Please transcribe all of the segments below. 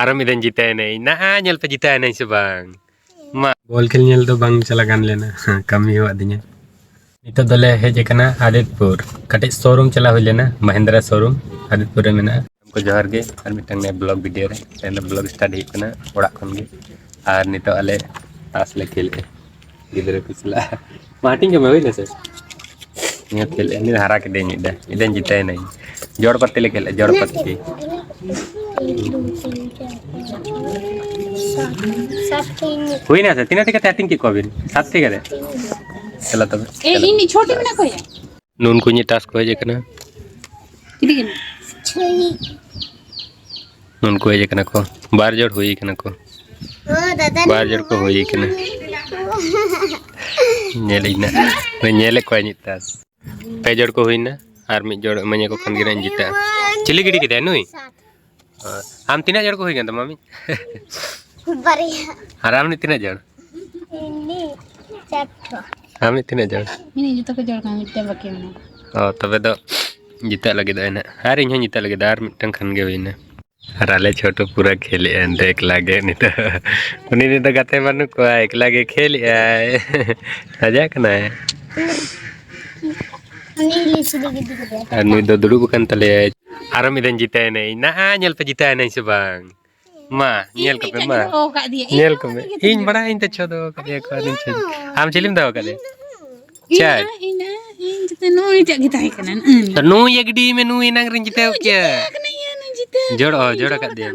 Aram idan jita nei. Nah, nyel pe jita nei sebang. Ma bol khel nyel do bang chala gan lena. Kami huwa dinya. Nito dole heje kana Aditpur. Kate showroom chala hui lena. Mahindra showroom Aditpur re mena. Ko johar ge ar mitang ne blog video re. Tena blog start hi kana orak khon ge. Ar nito ale tas le khel ge. Gidre pisla. Mating ke mai nase. Ingat khel ini hara ke den ida. Idan jita nei. Jod patti le khel jod patti. हुई ना तीन टिका tatting की कोविन सात टिका दे चला तब ए इनी छोटी में ना कोई है नून कुनी टास्क हो जे कना किदी के नून को जे कना को बार जोड़ हुई कना को बार जोड़ को हुई कना नेलिना नेले को नि टास पे जोड़ को हुई ना आर मी जोड़ मने को खन गिरन जीता चिली गिडी के दे नुई हम तीन जोड़ को हुई गन मम्मी बढ़िया आराम ने तीन जोड़ इनी चट्टो हम तीन जोड़ इनी जतो को जोड़ का मिटे बाकी में तबे दो जीता लगे दाना हार इन जीता लगे दार मिटन खन गे होइना राले छोटो पूरा खेले अंदे एक लागे नि तो उनी नि तो गाते मानु को एक लागे खेली आए मजा कना है उनी लिसी दे दे anu do dulu bukan tele aram idan jita nei na nyel pe jita nei sebang ma nyel ko pe ma ओ का दिए nyel ko me in bada in te chodo ka dia ko nin chod am chilim daw ka de chat इना इन जते no नी tek kita kanan nu ye gidi me nu inang rin jita kya kena ya नो jite jodo ka dia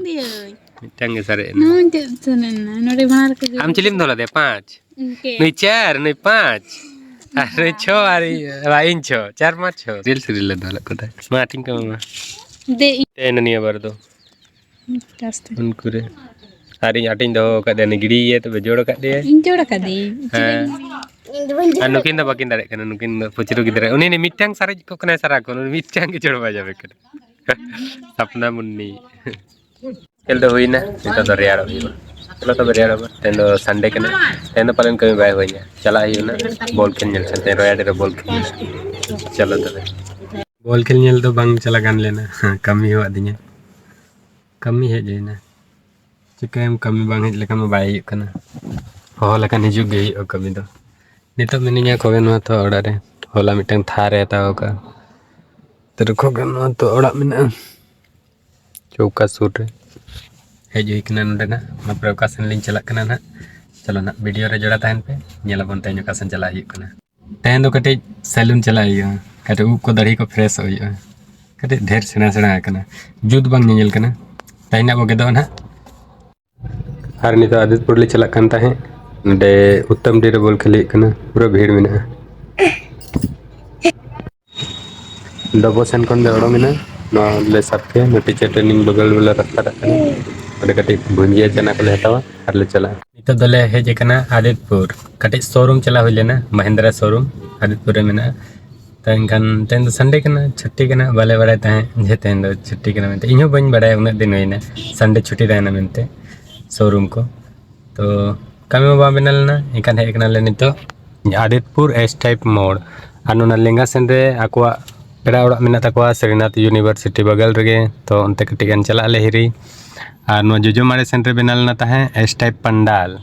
mitang ge sare नो tek tunan नो रे बाहर के am chilim dola de 5 के nu 4 nu 5 are 6 are lain 6 4 5 6 ril dola ko da ma ting ka ma दे te no ni bar do कास्ट उनको रे hari ating do ka de gidi ye to jodo ka de इन जोड़ा का दे nukin da bakin dare kana nukin puchiru gidre uni ni mitang sare ko kana sara ko mitang ge jodo ba jabe kana sapna munni kel do hoina nito do rearo hiba chalo to rearo ba tendo sunday kana tendo palen kami bai hoina chala hi na bol khel nyel chante roya de bol khel chalo to bol khel nyel do bang chala gan lena kami ho adinya kami he jena चिकम कमी बांग hedge लेका bai kana ho lekan hiju ge o kami do nito meninya kogen ma to oda re hola mitang thare ta ka ter kogen ma to oda mena chauka sut re heju ikna nda na ma prokasan lin chalak kana na chalo na video re joda tahan pe nyelabon tayo kasan chala hi kana tahan do kate salon chala hi kate up ko dari ko fresh hoi kate dher sena sena kana jud bang nyel kana taina boge do na har ni to Aditpur le chalak kan ta hai नडे उत्तम डेरे बोल खेली कना पूरा भीड़ में ना डबो सन कोन दे ओडो में ना न ले सबके न टीचर ट्रेनिंग बगल वाला रास्ता रखना ओडे कटे भुंजिया चना को ले हटावा हर ले चला नितो दले हे जे कना आदितपुर कटे शोरूम चला होले ना महिंद्रा शोरूम आदितपुर में ना तंगन तेन संडे कना छुट्टी कना बाले बड़े ता जे तेन दो छुट्टी कना में इनो बन बड़े उन दिन होइना संडे छुट्टी रहना मेनते शोरूम को तो kami mau benal na ikan hek na le nito Aditpur S type mode anu na lenga sendre akwa pera orak minat akwa Srinath University bagal rege to onte ketikan chala le hiri ar no jojo mare sendre benal na tahe S type pandal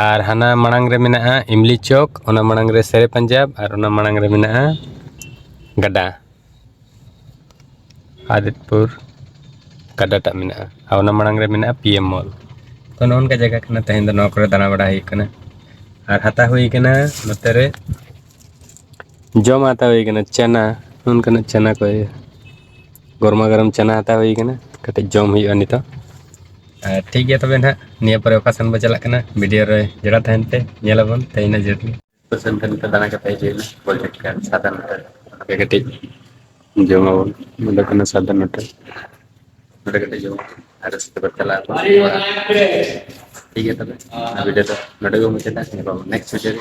ar hana manang re mena Imli Chowk ona manang re Sere Punjab ar ona manang re mena Gada Aditpur Gada tak mena ona manang re mena PM Mall तो non का जगह कना तहें दो नौकर दाना बड़ा ही कना और हता हुई कना नतरे जम आता हुई कना चना उन कना चना को गरमा गरम चना आता हुई कना कते जम हुई अनि तो ठीक है तबे ना निया पर ओकासन बचला कना वीडियो रे जरा तहन पे नेलबन तैना जर्नी तो संतन तो दाना का पे जेल बोल के साधन के कते जम मतलब कना साधन नट कते जम harus berjalan ठीक है तब वीडियो तो नडगो मुझे नेक्स्ट वीडियो